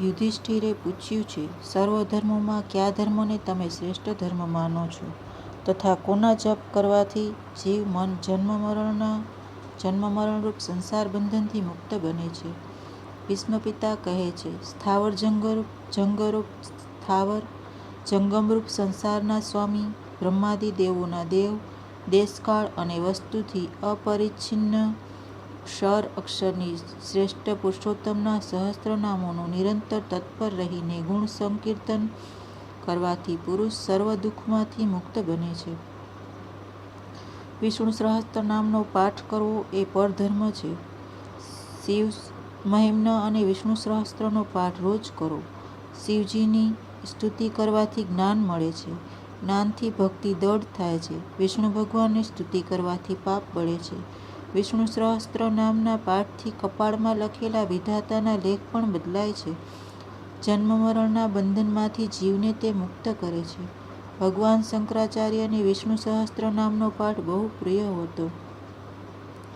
યુધિષ્ઠિરે પૂછ્યું છે, સર્વધર્મોમાં કયા ધર્મને તમે શ્રેષ્ઠ ધર્મ માનો છો તથા કોના જપ કરવાથી જીવ મન જન્મ મરણરૂપ સંસાર બંધનથી મુક્ત બને છે? ભીષ્મ પિતા કહે છે, સ્થાવર જંગમરૂપ સંસારના સ્વામી, બ્રહ્માદિ દેવોના દેવ, દેશકાળ અને વસ્તુથી અપરિચ્છિન્ન ક્ષર અક્ષરની શ્રેષ્ઠ પુરુષોત્તમના સહસ્ત્ર નામોનું નિરંતર તત્પર રહીને ગુણ સંકીર્તન કરવાથી પુરુષ સર્વ દુઃખમાંથી મુક્ત બને છે. વિષ્ણુ સહસ્ત્ર નામનો પાઠ કરવો એ પરધર્મ છે. શિવ મહિમ્ન અને વિષ્ણુ સહસ્ત્રનો પાઠ રોજ કરો. શિવજીની સ્તુતિ કરવાથી જ્ઞાન મળે છે. જ્ઞાનથી ભક્તિ દૃઢ થાય છે. વિષ્ણુ ભગવાનની સ્તુતિ કરવાથી પાપ બળે છે. વિષ્ણુ સહસ્ત્ર નામના પાઠથી કપાળમાં લખેલા વિધાતાના લેખ પણ બદલાય છે. જન્મ મરણના બંધનમાંથી જીવને તે મુક્ત કરે છે. ભગવાન શંકરાચાર્યને વિષ્ણુ સહસ્ત્ર નામનો પાઠ બહુ પ્રિય હતો.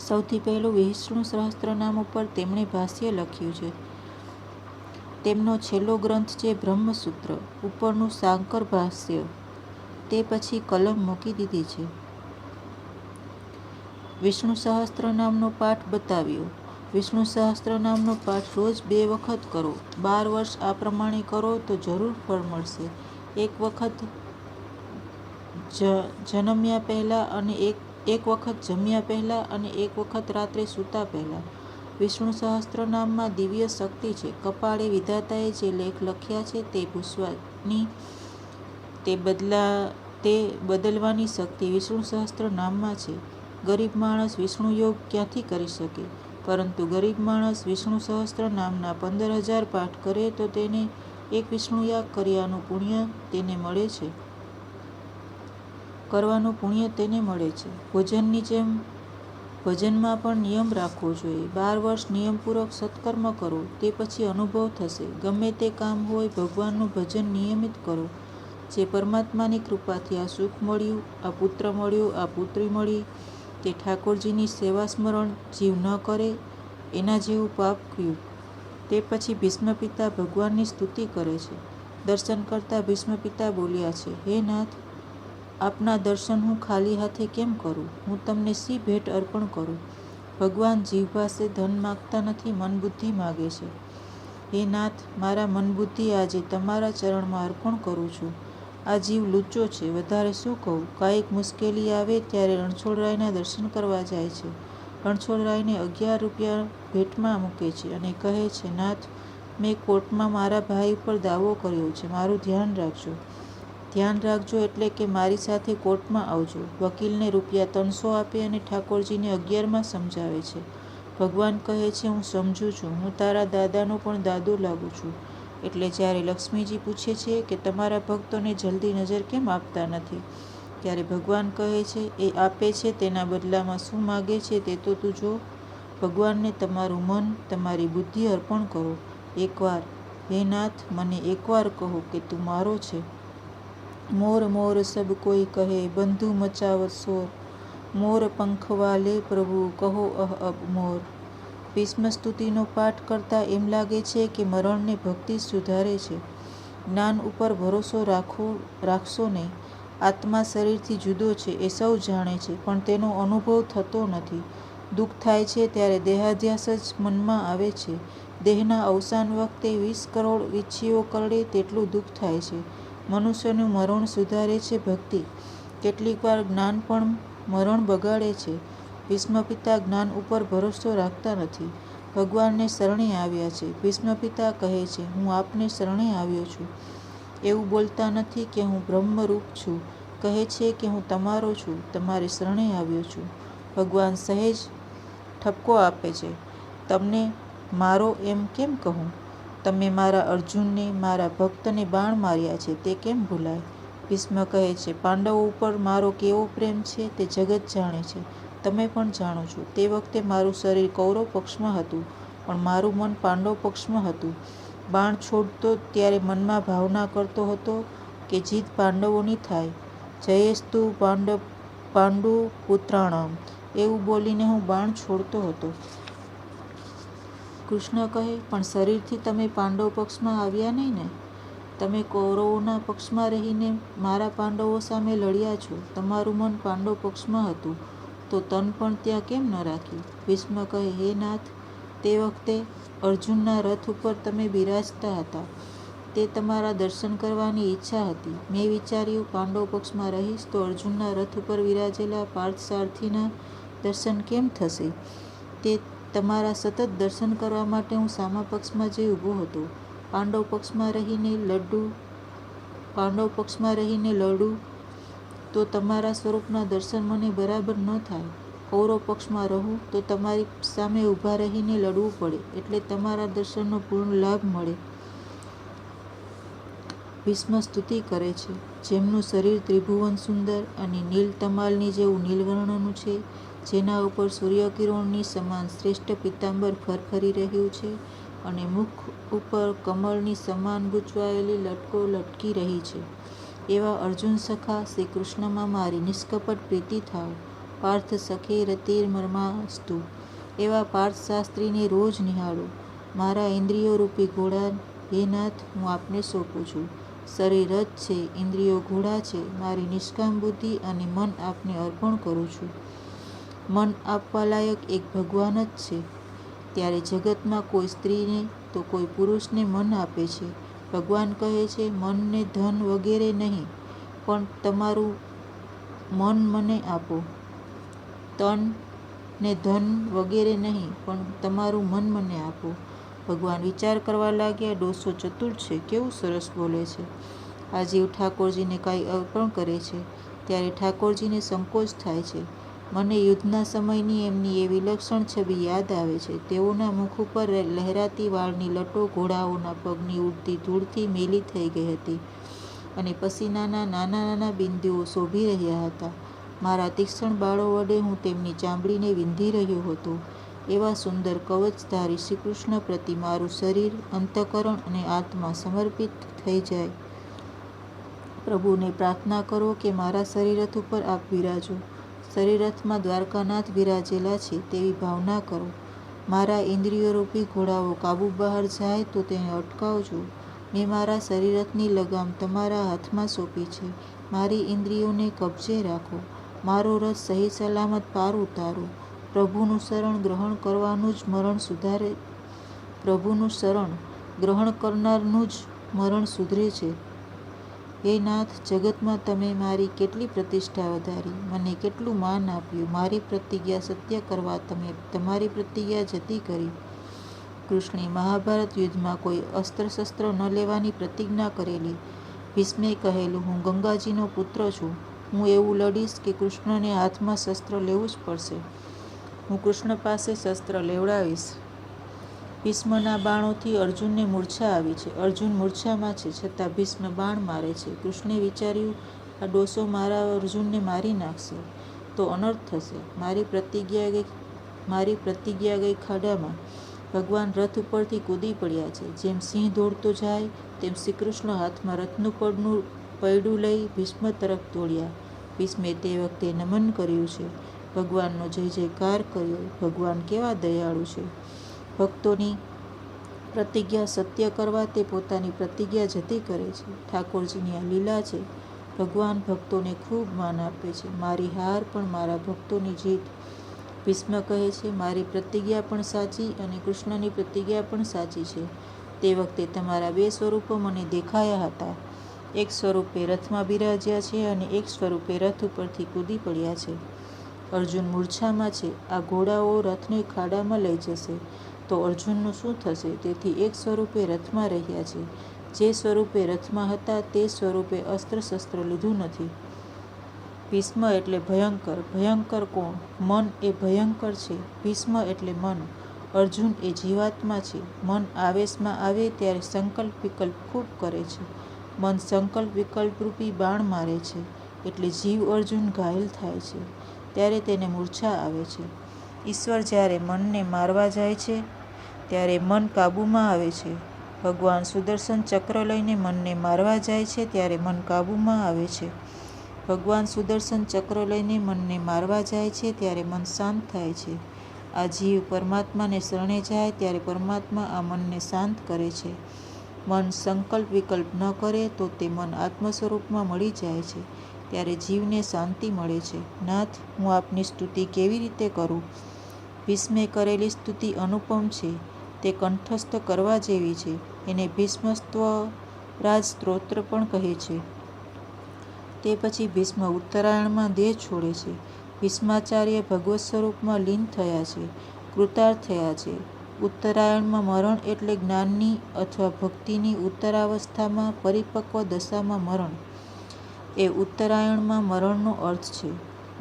સૌથી પહેલું વિષ્ણુ સહસ્ત્ર નામ ઉપર તેમણે ભાષ્ય લખ્યું છે. તેમનો છેલ્લો ગ્રંથ છે બ્રહ્મસૂત્ર ઉપરનું શાંકર ભાષ્ય. તે પછી કલમ મૂકી દીધી છે. વિષ્ણુ સહસ્ત્ર નામનો પાઠ બતાવ્યો. વિષ્ણુ સહસ્ત્ર નામનો પાઠ રોજ 2 વખત કરો. 12 વર્ષ આ પ્રમાણે કરો તો જરૂર ફળ મળશે. એક વખત જન્મ્યા પહેલા અને એક વખત જમ્યા પહેલા અને એક વખત રાત્રે સૂતા પહેલા. વિષ્ણુ સહસ્ત્ર નામમાં દિવ્ય શક્તિ છે. કપાળે વિધાતાએ જે લેખ લખ્યા છે તે ભૂંસવાની, તે બદલવાની શક્તિ વિષ્ણુ સહસ્ત્ર નામમાં છે. ગરીબ માણસ વિષ્ણુ યોગ ક્યાંથી કરી શકે? પરંતુ ગરીબ માણસ વિષ્ણુ સહસ્ત્ર નામના 15,000 પાઠ કરે તો તેને એક વિષ્ણુ યાગ કરવાનું પુણ્ય તેને મળે છે. ભોજનની જેમ ભજનમાં પણ નિયમ રાખવો જોઈએ. 12 વર્ષ નિયમપૂર્વક સત્કર્મ કરો, તે પછી અનુભવ થશે. ગમે તે કામ હોય, ભગવાનનું ભજન નિયમિત કરો. જે પરમાત્માની કૃપાથી આ સુખ મળ્યું, આ પુત્ર મળ્યો, આ પુત્રી મળી, તે ઠાકોરજીની સેવા સ્મરણ જીવ ન કરે એના જેવું પાપ કયું? તે પછી ભીષ્મ પિતા ભગવાનની સ્તુતિ કરે છે. દર્શન કરતા ભીષ્મ પિતા બોલ્યા છે, હે નાથ, આપના દર્શન હું ખાલી હાથે કેમ કરું? હું તમને શી ભેટ અર્પણ કરું? ભગવાન જીવ પાસે ધન માગતા નથી, મન બુદ્ધિ માગે છે. હે નાથ, મારા મન બુદ્ધિ આજે તમારા ચરણમાં અર્પણ કરું છું. આ જીવ લુચ્ચો છે, વધારે શું કહું? કાંઈક મુશ્કેલી આવે ત્યારે રણછોડરાયના દર્શન કરવા જાય છે. રણછોડરાયને 11 રૂપિયા ભેટમાં મૂકે છે અને કહે છે, નાથ, મેં કોર્ટમાં મારા ભાઈ ઉપર દાવો કર્યો છે, મારું ધ્યાન રાખજો. ધ્યાન રાખજો એટલે કે મારી સાથે કોર્ટમાં આવજો. વકીલને રૂપિયા 300 આપે અને ઠાકોરજીને 11માં સમજાવે છે. ભગવાન કહે છે, હું સમજું છું, હું તારા દાદાનો પણ દાદો લાગુ છું. એટલે જ્યારે લક્ષ્મીજી પૂછે છે કે તમારા ભક્તોને જલ્દી નજર કેમ આપતા નથી, ત્યારે ભગવાન કહે છે, એ આપે છે તેના બદલામાં શું માગે છે તે તો તું જો. ભગવાનને તમારું મન, તમારી બુદ્ધિ અર્પણ કરો. એકવાર, હે નાથ, મને એકવાર કહો કે તું મારો છે. મોર મોર સબ કોઈ કહે, બંધુ મચાવત શોર. મોર પંખવાલે પ્રભુ, કહો અબ મોર. ભીષ્મ સ્તુતિનો પાઠ કરતા એમ લાગે છે કે મરણને ભક્તિ સુધારે છે. જ્ઞાન ઉપર ભરોસો રાખશો નહીં. આત્મા શરીરથી જુદો છે એ સૌ જાણે છે, પણ તેનો અનુભવ થતો નથી. દુઃખ થાય છે ત્યારે દેહાધ્યાસ જ મનમાં આવે છે. દેહના અવસાન વખતે 20 કરોડ વીંછીઓ કરડે તેટલું દુઃખ થાય છે. મનુષ્યનું મરણ સુધારે છે ભક્તિ. કેટલીક વાર જ્ઞાન પણ મરણ બગાડે છે. ભીષ્મ પિતા જ્ઞાન ઉપર ભરોસો રાખતા નથી. ભગવાનને શરણે આવ્યા છે. ભીષ્મ પિતા કહે છે, હું આપને શરણે આવ્યો છું. એવું બોલતા નથી કે હું બ્રહ્મરૂપ છું. કહે છે કે હું તમારો છું, તમારી શરણે આવ્યો છું. ભગવાન સહેજ ઠપકો આપે છે. તમને મારો એમ કેમ કહું? તમે મારા અર્જુનને, મારા ભક્તને બાણ માર્યા છે, તે કેમ ભૂલાય? ભીષ્મ કહે છે, પાંડવો ઉપર મારો કેવો પ્રેમ છે તે જગત જાણે છે. તમે પણ જાણો છો. તે વખતે મારું શરીર કૌરવ પક્ષમાં હતું, પણ મારું મન પાંડવ પક્ષમાં હતું. બાણ છોડતો ત્યારે મનમાં ભાવના કરતો હતો કે જીત પાંડવોની થાય. જયેસ્તુ પાંડુ પુત્રાણમ, એવું બોલીને હું બાણ છોડતો હતો. કૃષ્ણ કહે, પણ શરીરથી તમે પાંડવ પક્ષમાં આવ્યા નહીં ને? તમે કૌરવોના પક્ષમાં રહીને મારા પાંડવો સામે લડ્યા છો. તમારું મન પાંડવ પક્ષમાં હતું તો તન પણ ત્યાં કેમ ન રાખ્યું? ભીષ્મ કહે, હે નાથ, તે વખતે અર્જુનના રથ ઉપર તમે બિરાજતા હતા. તે તમારા દર્શન કરવાની ઈચ્છા હતી. મેં વિચાર્યું, પાંડવ પક્ષમાં રહીશ તો અર્જુનના રથ ઉપર વિરાજેલા પાર્થસારથીના દર્શન કેમ થશે? તે તમારા સતત દર્શન કરવા માટે હું સામા પક્ષમાં જઈ ઊભો હતો. પાંડવ પક્ષમાં રહીને લડું તો તમારા સ્વરૂપના દર્શન મને બરાબર ન થાય. કૌરવ પક્ષમાં રહું તો તમારી સામે ઊભા રહીને લડવું પડે, એટલે તમારા દર્શનનો પૂર્ણ લાભ મળે. ભીષ્મ સ્તુતિ કરે છે. જેમનું શરીર ત્રિભુવન સુંદર અને નીલ તમાલની જેવું નીલવર્ણનું છે, જેના ઉપર સૂર્યકિરણની સમાન શ્રેષ્ઠ પિત્તાંબર ફરફરી રહ્યું છે અને મુખ ઉપર કમળની સમાન ગૂંચવાયેલી લટકો લટકી રહી છે, એવા અર્જુન સખા શ્રી કૃષ્ણમાં મારી નિષ્કપટ પ્રીતિ થાવ. પાર્થ સખે રતિર્મમાસ્તુ. એવા પાર્થ શાસ્ત્રીને રોજ નિહાળો. મારા ઇન્દ્રિયો રૂપી ઘોડા હે નાથ, હું આપને સોંપું છું. શરીર રથ છે, ઇન્દ્રિયો ઘોડા છે. મારી નિષ્કામ બુદ્ધિ અને મન આપને અર્પણ કરું છું. મન આપવા લાયક એક ભગવાન જ છે. ત્યારે જગતમાં કોઈ સ્ત્રીને તો કોઈ પુરુષને મન આપે છે. ભગવાન કહે છે, મનને ધન વગેરે નહીં, પણ તમારું મન મને આપો. તન ને ધન વગેરે નહીં, પણ તમારું મન મને આપો. ભગવાન વિચાર કરવા લાગ્યા, ડોસો ચતુર છે, કેવું સરસ બોલે છે. આ જીવ ઠાકોરજીને કાંઈ અર્પણ કરે છે ત્યારે ઠાકોરજીને સંકોચ થાય છે. મને યુદ્ધના સમયની એમની એ વિલક્ષણ છબી યાદ આવે છે. તેઓના મુખ ઉપર લહેરાતી વાળની લટો ઘોડાઓના પગની ઉડતી ધૂળથી મેલી થઈ ગઈ હતી અને પસીનાના નાના નાના બિંદુઓ શોભી રહ્યા હતા. મારા તીક્ષ્ણ બાળો વડે હું તેમની ચામડીને વીંધી રહ્યો હતો. એવા સુંદર કવચધારી શ્રીકૃષ્ણ પ્રતિ મારું શરીર, અંતઃકરણ અને આત્મા સમર્પિત થઈ જાય. પ્રભુને પ્રાર્થના કરો કે મારા શરીરથ ઉપર આપ બિરાજો. શરીરથમાં દ્વારકાનાથ બિરાજેલા છે તેવી ભાવના કરો. મારા ઇન્દ્રિયરૂપી ઘોડાઓ કાબુ બહાર જાય તો તેને અટકાવજો. મેં મારા શરીરથની લગામ તમારા હાથમાં સોંપી છે. મારી ઇન્દ્રિયોને કબજે રાખો. મારો રથ સહી સલામત પાર ઉતારો. પ્રભુનું શરણ ગ્રહણ કરનારનું જ મરણ સુધરે છે. હે નાથ, જગતમાં તમે મારી કેટલી પ્રતિષ્ઠા વધારી, મને કેટલું માન આપ્યું. મારી પ્રતિજ્ઞા સત્ય કરવા તમે તમારી પ્રતિજ્ઞા જતી કરી. કૃષ્ણે મહાભારત યુદ્ધમાં કોઈ અસ્ત્ર-શસ્ત્ર ન લેવાની પ્રતિજ્ઞા કરેલી. ભીષ્મે કહેલું, હું ગંગાજીનો પુત્ર છું. હું એવું લડીશ કે કૃષ્ણને હાથમાં શસ્ત્ર લેવું જ પડશે. હું કૃષ્ણ પાસે શસ્ત્ર લેવડાવીશ. ભીષ્મના બાણોથી અર્જુનને મૂર્છા આવી છે. અર્જુન મૂર્છામાં છે, છતાં ભીષ્મ બાણ મારે છે. કૃષ્ણે વિચાર્યું, આ ડોસો મારા અર્જુનને મારી નાખશે તો અનર્થ થશે. મારી પ્રતિજ્ઞા ગઈ ખાડામાં. ભગવાન રથ ઉપરથી કૂદી પડ્યા છે. જેમ સિંહ દોડતો જાય તેમ શ્રીકૃષ્ણ હાથમાં રથનું પૈડું લઈ ભીષ્મ તરફ દોડ્યા. ભીષ્મે તે વખતે નમન કર્યું છે. ભગવાનનો જય જયકાર કર્યો. ભગવાન કેવા દયાળુ છે. ભક્તોની પ્રતિજ્ઞા સત્ય કરવા તે પોતાની પ્રતિજ્ઞા જતી કરે છે. ઠાકોરજીની આ લીલા છે. ભગવાન ભક્તોને ખૂબ માન આપે છે. મારી હાર પણ મારા ભક્તોની જીત. ભીષ્મ કહે છે, મારી પ્રતિજ્ઞા પણ સાચી અને કૃષ્ણની પ્રતિજ્ઞા પણ સાચી છે. તે વખતે તમારા બે સ્વરૂપો મને દેખાયા હતા. એક સ્વરૂપે રથમાં બિરાજ્યા છે અને એક સ્વરૂપે રથ ઉપરથી કૂદી પડ્યા છે. અર્જુન મૂર્છામાં છે. આ ઘોડાઓ રથને ખાડામાં લઈ જશે તો અર્જુનનું શું થશે? તેથી એક સ્વરૂપે રથમાં રહ્યા છે. જે સ્વરૂપે રથમાં હતા તે સ્વરૂપે અસ્ત્ર-શસ્ત્ર લીધું નથી. ભીષ્મ એટલે ભયંકર. ભયંકર કોણ? મન એ ભયંકર છે. ભીષ્મ એટલે મન. અર્જુન એ જીવાત્મા છે. મન આવેશમાં આવે ત્યારે સંકલ્પ વિકલ્પ ખૂબ કરે છે. મન સંકલ્પ વિકલ્પરૂપી બાણ મારે છે. એટલે જીવ અર્જુન ઘાયલ થાય છે. ત્યારે તેને મૂર્છા આવે છે. ઈશ્વર જ્યારે મનને મારવા જાય છે ત્યારે મન કાબૂમાં આવે છે. ભગવાન સુદર્શન ચક્ર લઈને મનને મારવા જાય છે ત્યારે મન કાબૂમાં આવે છે. ભગવાન સુદર્શન ચક્ર લઈને મનને મારવા જાય છે ત્યારે મન શાંત થાય છે. આ જીવ પરમાત્માને શરણે જાય ત્યારે પરમાત્મા આ મનને શાંત કરે છે. મન સંકલ્પ વિકલ્પ ન કરે તો તે મન આત્મ સ્વરૂપમાં મળી જાય છે. ત્યારે જીવને શાંતિ મળે છે. નાથ, હું આપની સ્તુતિ કેવી રીતે કરું? ભીષ્મે કરેલી સ્તુતિ અનુપમ છે. તે કંઠસ્થ કરવા જેવી છે. એને ભીષ્મસ્તવરાજ સ્તોત્ર પણ કહે છે. તે પછી ભીષ્મ ઉત્તરાયણમાં દેહ છોડે છે. ભીષ્માચાર્ય ભગવત સ્વરૂપમાં લીન થયા છે, કૃતાર્થ થયા છે. ઉત્તરાયણમાં મરણ એટલે જ્ઞાનની અથવા ભક્તિની ઉત્તરાવસ્થામાં પરિપક્વ દશામાં મરણ. એ ઉત્તરાયણમાં મરણનો અર્થ છે.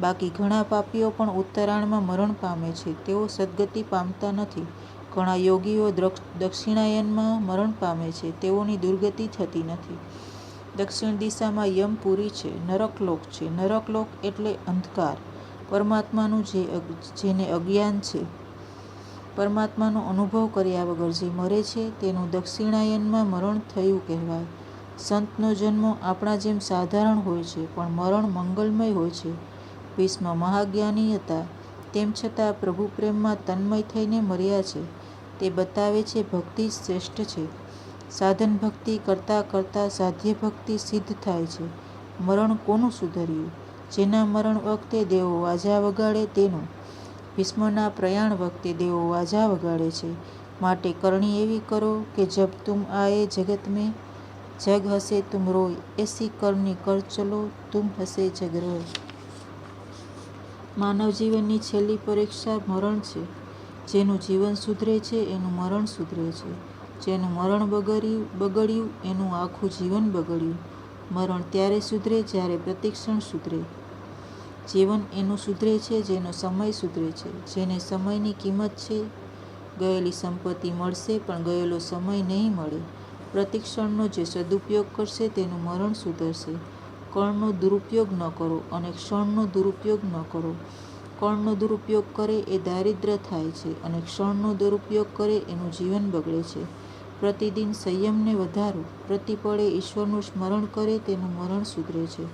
બાકી ઘણા પાપીઓ પણ ઉત્તરાયણમાં મરણ પામે છે. તેઓ સદ્ગતિ પામતા નથી. ઘણા યોગીઓ દક્ષિણાયનમાં મરણ પામે છે. તેઓની દુર્ગતિ થતી નથી. દક્ષિણ દિશામાં યમપુરી છે, નરકલોક છે. નરકલોક એટલે અંધકાર. પરમાત્માનું જેને અજ્ઞાન છે, પરમાત્માનો અનુભવ કર્યા વગર જે મરે છે તેનું દક્ષિણાયનમાં મરણ થયું કહેવાય. સંતનો જન્મ આપણા જેમ સાધારણ હોય છે, પણ મરણ મંગલમય હોય છે. ભીષ્મ મહાજ્ઞાની હતા, તેમ છતાં પ્રભુ પ્રેમમાં તન્મય થઈને મર્યા છે. તે બતાવે છે ભક્તિ શ્રેષ્ઠ છે. સાધન ભક્તિ કરતાં કરતાં સાધ્ય ભક્તિ સિદ્ધ થાય છે. મરણ કોનું સુધર્યું? જેના મરણ વખતે દેવો વાજા વગાડે તેનું. ભીષ્મના પ્રયાણ વખતે દેવો વાજા વગાડે છે. માટે કરણી એવી કરો કે જબ તુમ આયે જગત મેં જગ હસે તુમ રોય. એસી કરણી કર ચલો તુમ હસે જગ રોય. માનવ જીવનની છેલ્લી પરીક્ષા મરણ છે. જેનું જીવન સુધરે છે એનું મરણ સુધરે છે. જેનું મરણ બગડ્યું એનું આખું જીવન બગડ્યું. મરણ ત્યારે સુધરે જ્યારે પ્રતિક્ષણ સુધરે. જીવન એનું સુધરે છે જેનો સમય સુધરે છે. જેને સમયની કિંમત છે. ગયેલી સંપત્તિ મળશે પણ ગયેલો સમય નહીં મળે. પ્રતિક્ષણનો જે સદુપયોગ કરશે તેનું મરણ સુધરશે. કણનો દુરુપયોગ ન કરો અને ક્ષણનો દુરુપયોગ ન કરો. કણનો દુરુપયોગ કરે એ દારિદ્ર થાય છે અને ક્ષણનો દુરુપયોગ કરે એનું જીવન બગડે છે. પ્રતિદિન સંયમને વધારો. પ્રતિપળે ઈશ્વરનું સ્મરણ કરે તેનું મરણ સુધરે છે.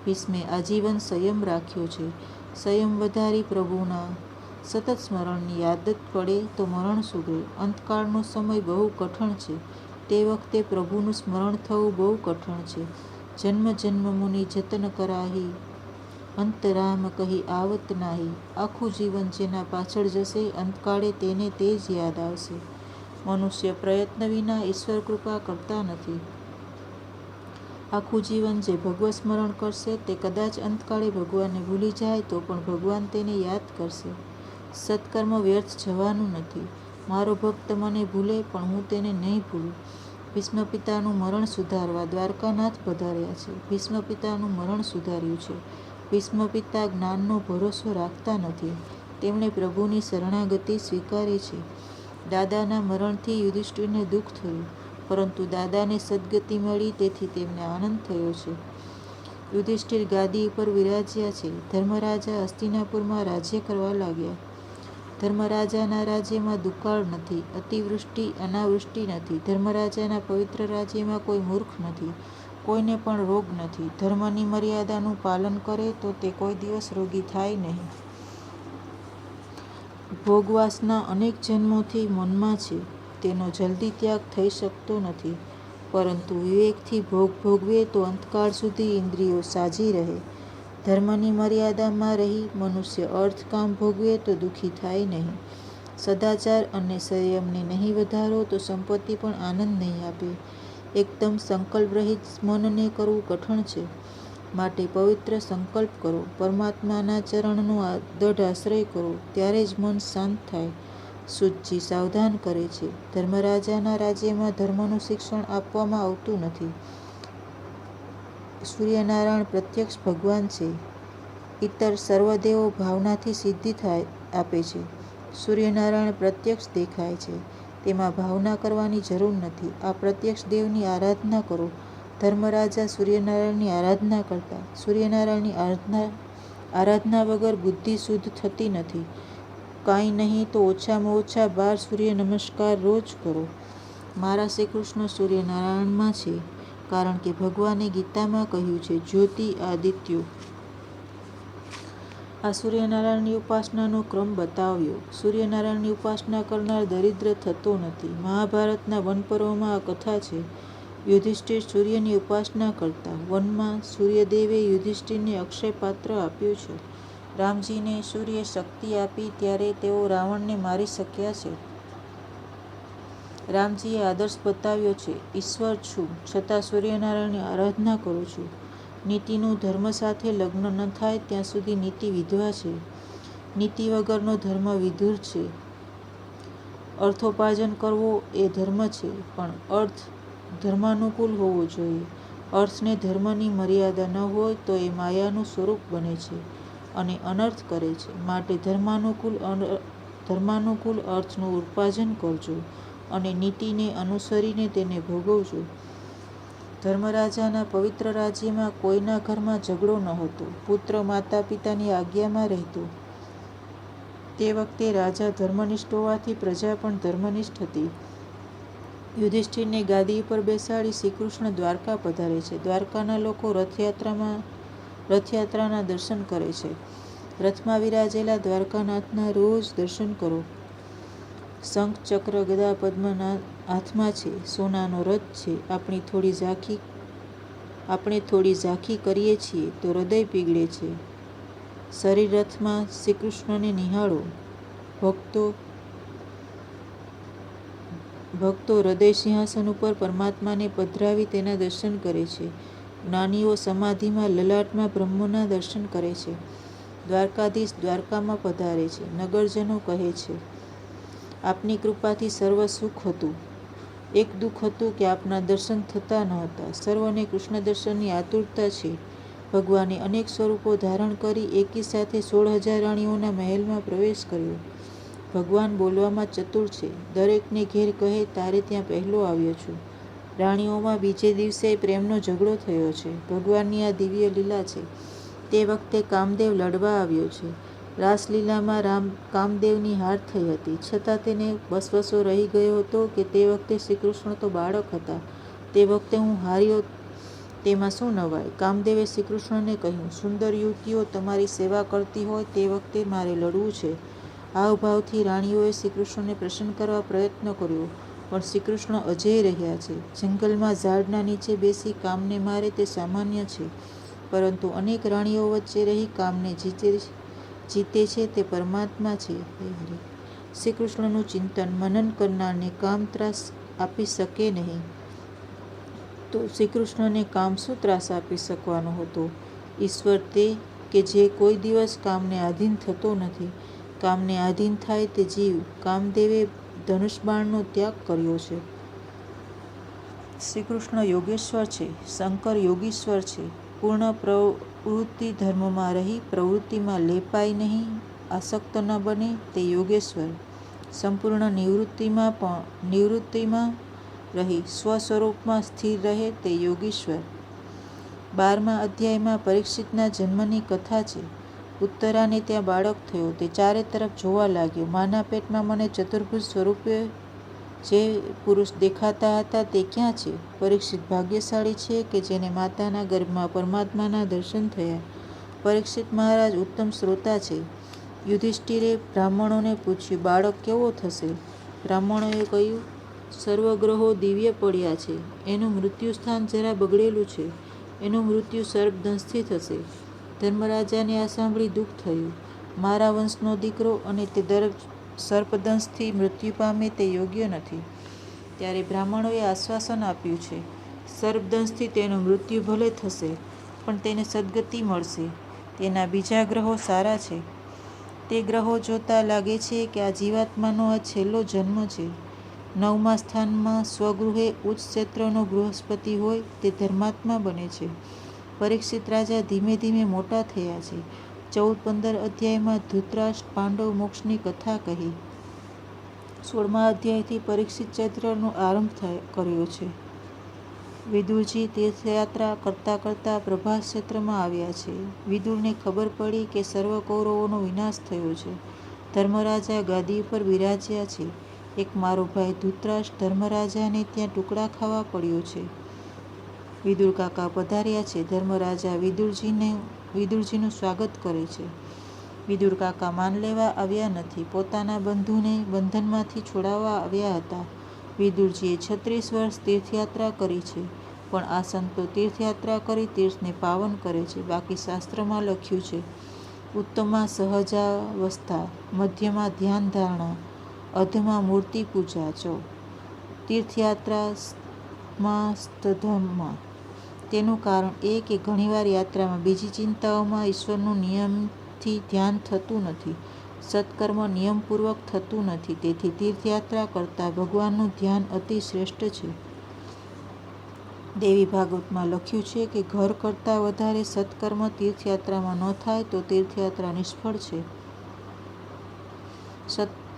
ભીષ્મે આજીવન સંયમ રાખ્યો છે. સંયમ વધારી પ્રભુના સતત સ્મરણની આદત પડે તો મરણ સુધરે. અંતકાળનો સમય બહુ કઠણ છે. તે વખતે પ્રભુનું સ્મરણ થવું બહુ કઠણ છે. જન્મ જન્મ મુનિ જતન કરાહી, અંત રામ કહી આવત નાહી. આખું જીવન જેના પાછળ જશે અંતકાળે તેને તે જ યાદ આવશે. મનુષ્ય પ્રયત્ન વિના ઈશ્વર કૃપા કરતા નથી. આખું જીવન જે ભગવત સ્મરણ કરશે તે કદાચ અંતકાળે ભગવાનને ભૂલી જાય તો પણ ભગવાન તેને યાદ કરશે. સત્કર્મ વ્યર્થ જવાનું નથી. મારો ભક્ત મને ભૂલે પણ હું તેને નહીં ભૂલું. ભીષ્મ પિતાનું મરણ સુધારવા દ્વારકાનાથ પધાર્યા છે. ભીષ્મ પિતાનું મરણ સુધાર્યું છે. ભીષ્મ પિતા જ્ઞાનનો ભરોસો રાખતા નથી. તેમણે પ્રભુની શરણાગતિ સ્વીકારી છે. દાદાના મરણથી યુધિષ્ઠિરને દુઃખ થયું, પરંતુ દાદાને સદ્ગતિ મળી તેથી તેમને આનંદ થયો છે. યુધિષ્ઠિર ગાદી ઉપર વિરાજ્યા છે. ધર્મરાજા હસ્તિનાપુરમાં રાજ્ય કરવા લાગ્યા. ધર્મરાજાના રાજ્યમાં દુકાળ નથી, અતિવૃષ્ટિ અનાવૃષ્ટિ નથી. ધર્મરાજાના પવિત્ર રાજ્યમાં કોઈ મૂર્ખ નથી, કોઈને પણ રોગ નથી. ધર્મની મર્યાદાનું પાલન કરે તો તે કોઈ દિવસ રોગી થાય નહીં. ભોગવાસના અનેક જન્મોથી મનમાં છે, તેનો જલ્દી ત્યાગ થઈ શકતો નથી. પરંતુ વિવેકથી ભોગ ભોગવે તો અંતકાળ સુધી ઇન્દ્રિયો સાજી રહે. ધર્મની મર્યાદામાં રહી મનુષ્ય અર્થ કામ ભોગવે તો દુઃખી થાય નહીં. સદાચાર અને સંયમને નહીં વધારો તો સંપત્તિ પણ આનંદ નહીં આપે. એકદમ સંકલ્પ રહિત મનને કરવું કઠણ છે. માટે પવિત્ર સંકલ્પ કરો. પરમાત્માના ચરણનો દૃઢ આશ્રય કરો. ત્યારે જ મન શાંત થાય. સૂતજી સાવધાન કરે છે. ધર્મરાજાના રાજ્યમાં ધર્મનું શિક્ષણ આપવામાં આવતું નથી. સૂર્યનારાયણ પ્રત્યક્ષ ભગવાન છે. ઇતર સર્વદેવો ભાવનાથી સિદ્ધિ આપે છે. સૂર્યનારાયણ પ્રત્યક્ષ દેખાય છે. તેમાં ભાવના કરવાની જરૂર નથી. આ પ્રત્યક્ષ દેવની આરાધના કરો. ધર્મરાજા સૂર્યનારાયણની આરાધના કરતા. સૂર્યનારાયણની આરાધના વગર બુદ્ધિ શુદ્ધ થતી નથી. કાંઈ નહીં તો ઓછામાં ઓછા 12 સૂર્ય નમસ્કાર રોજ કરો. મારા શ્રી કૃષ્ણ સૂર્યનારાયણમાં છે, કારણ કે ભગવાને ગીતામાં કહ્યું છે, જ્યોતિ આદિત્યો આ સૂર્યનારાયણની ઉપાસનાનો ક્રમ બતાવ્યો. સૂર્યનારાયણની ઉપાસના કરનાર દરિદ્ર થતો નથી. મહાભારતના વનપર્વમાં આ કથા છે. યુધિષ્ઠિર સૂર્યની ઉપાસના કરતા. વનમાં સૂર્યદેવે યુધિષ્ઠિરને અક્ષય પાત્ર આપ્યું છે. રામજીને સૂર્યે શક્તિ આપી ત્યારે તેઓ રાવણને મારી શક્યા છે. રામજીએ આદર્શ બતાવ્યો છે. ઈશ્વર છું છતાં સૂર્યનારાયણની આરાધના કરું છું. નીતિનું ધર્મ સાથે લગ્ન ન થાય ત્યાં સુધી નીતિ વિધવા છે. નીતિ વગરનો ધર્મ વિધુર છે. અર્થોપાર્જન કરવો એ ધર્મ છે, પણ અર્થ ધર્માનુકૂળ હોવો જોઈએ. અર્થને ધર્મની મર્યાદા ન હોય તો એ માયાનું સ્વરૂપ બને છે અને અનર્થ કરે છે. માટે ધર્માનુકૂળ અર્થનું ઉપાર્જન કરજો અને નીતિને અનુસરીને તેને ભોગવજો. ધર્મરાજાના પવિત્ર રાજ્યમાં કોઈના ઘરમાં ઝઘડો ન હતો. પુત્ર માતા પિતાની આજ્ઞામાં રહેતો. તે વખતે રાજા ધર્મનિષ્ઠ હોવાથી પ્રજા પણ ધર્મનિષ્ઠ હતી. યુધિષ્ઠિરને ગાદી ઉપર બેસાડી શ્રીકૃષ્ણ દ્વારકા પધારે છે. દ્વારકાના લોકો રથયાત્રાના દર્શન કરે છે. રથમાં વિરાજેલા દ્વારકાનાથના રોજ દર્શન કરો. શંખ ચક્ર ગદા પદ્મના હાથમાં છે. સોનાનો રથ છે. આપણે થોડી ઝાંખી કરીએ છીએ તો હૃદય પીગળે છે. શરીર રથમાં શ્રીકૃષ્ણને નિહાળો. ભક્તો હૃદય સિંહાસન ઉપર પરમાત્માને પધરાવી તેના દર્શન કરે છે. જ્ઞાનીઓ સમાધિમાં લલાટમાં બ્રહ્મના દર્શન કરે છે. દ્વારકાધીશ દ્વારકામાં પધારે છે. નગરજનો કહે છે, આપની કૃપાથી સર્વ સુખ હતું. એક દુઃખ હતું કે આપના દર્શન થતા ન હતા. સર્વને કૃષ્ણ દર્શનની આતુરતા છે. ભગવાને અનેક સ્વરૂપો ધારણ કરી એકી સાથે 16,000 રાણીઓના મહેલમાં પ્રવેશ કર્યો. ભગવાન બોલવામાં ચતુર છે. દરેકને ઘેર કહે તારે ત્યાં પહેલો આવ્યો છું. રાણીઓમાં બીજે દિવસે પ્રેમનો ઝઘડો થયો છે. ભગવાનની આ દિવ્ય લીલા છે. તે વખતે કામદેવ લડવા આવ્યો છે. રાસલીલામાં કામદેવની હાર થઈ હતી, છતાં તેને વસવસો રહી ગયો હતો કે તે વખતે શ્રીકૃષ્ણ તો બાળક હતા. તે વખતે હું હાર્યો તેમાં શું નવાઈ? કામદેવે શ્રીકૃષ્ણને કહ્યું, સુંદર યુવતીઓ તમારી સેવા કરતી હોય તે વખતે મારે લડવું છે. હાવભાવથી રાણીઓએ શ્રીકૃષ્ણને પ્રસન્ન કરવા પ્રયત્ન કર્યો, પણ શ્રીકૃષ્ણ અજેય રહ્યા છે. જંગલમાં ઝાડના નીચે બેસી કામને મારે તે સામાન્ય છે, પરંતુ અનેક રાણીઓ વચ્ચે રહી કામને જીતે છે તે પરમાત્મા છે. શ્રીકૃષ્ણનું ચિંતન મનન કરનારને કામ ત્રાસ આપી શકે નહીં, તો શ્રીકૃષ્ણને કામ શું ત્રાસ આપી શકવાનો હતો? ઈશ્વર તે કે જે કોઈ દિવસ કામને આધીન થતો નથી. કામને આધીન થાય તે જીવ. કામદેવે ધનુષબાણનો ત્યાગ કર્યો છે. શ્રીકૃષ્ણ યોગેશ્વર છે. શંકર યોગીશ્વર છે. પૂર્ણ પ્રવૃત્તિ ધર્મમાં રહી પ્રવૃત્તિમાં લેપાય નહીં, આસક્ત ન બને તે યોગેશ્વર. સંપૂર્ણ નિવૃત્તિમાં રહી સ્વસ્વરૂપમાં સ્થિર રહે તે યોગીશ્વર. 12મા અધ્યાયમાં પરીક્ષિતના જન્મની કથા છે. ઉત્તરાને ત્યાં બાળક થયો. તે ચારે તરફ જોવા લાગ્યો. માના પેટમાં મને ચતુર્ભુજ સ્વરૂપે જે પુરુષ દેખાતા હતા તે ક્યાં છે? પરીક્ષિત ભાગ્યશાળી છે કે જેને માતાના ગર્ભમાં પરમાત્માના દર્શન થયા. પરીક્ષિત મહારાજ ઉત્તમ શ્રોતા છે. યુધિષ્ઠિરે બ્રાહ્મણોને પૂછ્યું, બાળક કેવો થશે? બ્રાહ્મણોએ કહ્યું, સર્વગ્રહો દિવ્ય પડ્યા છે. એનું મૃત્યુ સ્થાન જરા બગડેલું છે. એનું મૃત્યુ સર્પદંશથી થશે. ધર્મરાજાને આ સાંભળી દુઃખ થયું. મારા વંશનો દીકરો અને તે સર્પદંશથી મૃત્યુ પામે તે યોગ્ય નથી. ત્યારે બ્રાહ્મણોએ આશ્વાસન આપ્યું છે, સર્પદંશથી તેનું મૃત્યુ ભલે થશે, પણ તેને સદગતિ મળશે. તેના બીજા ગ્રહો સારા છે. તે ગ્રહો જોતા લાગે છે કે આ જીવાત્માનો આ છેલ્લો જન્મ છે. 9મા સ્થાનમાં સ્વગૃહે ઉચ્ચ ક્ષેત્રનો બૃહસ્પતિ હોય તે ધર્માત્મા બને છે. પરીક્ષિત રાજા ધીમે ધીમે મોટા થયા છે. 14-15 અધ્યાયમાં ધૃતરાષ્ટ્ર પાંડવ મોક્ષની કથા કહી. 16મા અધ્યાયથી પરીક્ષિત ચરિત્રનો આરંભ કર્યો છે. વિદુરજી તીર્થયાત્રા કરતા પ્રભાસ ક્ષેત્રમાં આવ્યા છે. વિદુરને ખબર પડી કે સર્વ કૌરવોનો વિનાશ થયો છે. ધર્મરાજા ગાદી ઉપર બિરાજ્યા છે. એક મારો ભાઈ ધૃતરાષ્ટ્ર ધર્મરાજાને ત્યાં ટુકડા ખાવા પડ્યો છે. વિદુર કાકા પધાર્યા છે. ધર્મરાજા વિદુરજીનું સ્વાગત કરે છે. વિદુર કાકા માન લેવા આવ્યા નથી, પોતાના બંધુને બંધનમાંથી છોડાવવા આવ્યા હતા. વિદુરજીએ 36 વર્ષ તીર્થયાત્રા કરી છે, પણ આ સંતો તીર્થયાત્રા કરી તીર્થને પાવન કરે છે. બાકી શાસ્ત્રમાં લખ્યું છે, ઉત્તમમાં સહજાવસ્થા, મધ્યમાં ધ્યાન ધારણા, અધમાં મૂર્તિ પૂજા ચ તીર્થયાત્રામાં સ્તધમાં. તેનું કારણ એ કે ઘણીવાર યાત્રામાં બીજી ચિંતાઓમાં ઈશ્વરનું નિયમથી ધ્યાન થતું નથી, સત્કર્મ નિયમપૂર્વક થતું નથી. તેથી તીર્થયાત્રા કરતાં ભગવાનનું ધ્યાન અતિ શ્રેષ્ઠ છે. દેવી ભાગવતમાં લખ્યું છે કે ઘર કરતાં વધારે સત્કર્મ તીર્થયાત્રામાં ન થાય તો તીર્થયાત્રા નિષ્ફળ છે.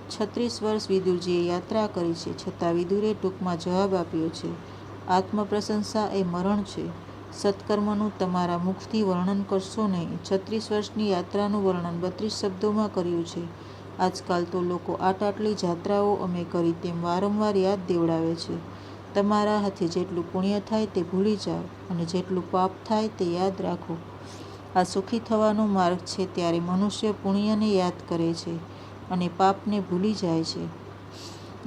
36 વર્ષ વિદુરજીએ યાત્રા કરી છે, છતાં વિદુરે ટૂંકમાં જવાબ આપ્યો છે, આત્મપ્રશંસા એ મરણ છે. સત્કર્મનું તમારા મુખથી વર્ણન કરશો નહીં. 36 વર્ષની યાત્રાનું વર્ણન 32 શબ્દોમાં કર્યું છે. આજકાલ તો લોકો આટલી જાત્રાઓ અમે કરી તેમ વારંવાર યાદ દેવડાવે છે. તમારા હાથે જેટલું પુણ્ય થાય તે ભૂલી જાઓ અને જેટલું પાપ થાય તે યાદ રાખો. આ સુખી થવાનો માર્ગ છે. ત્યારે મનુષ્ય પુણ્યને યાદ કરે છે અને પાપને ભૂલી જાય છે.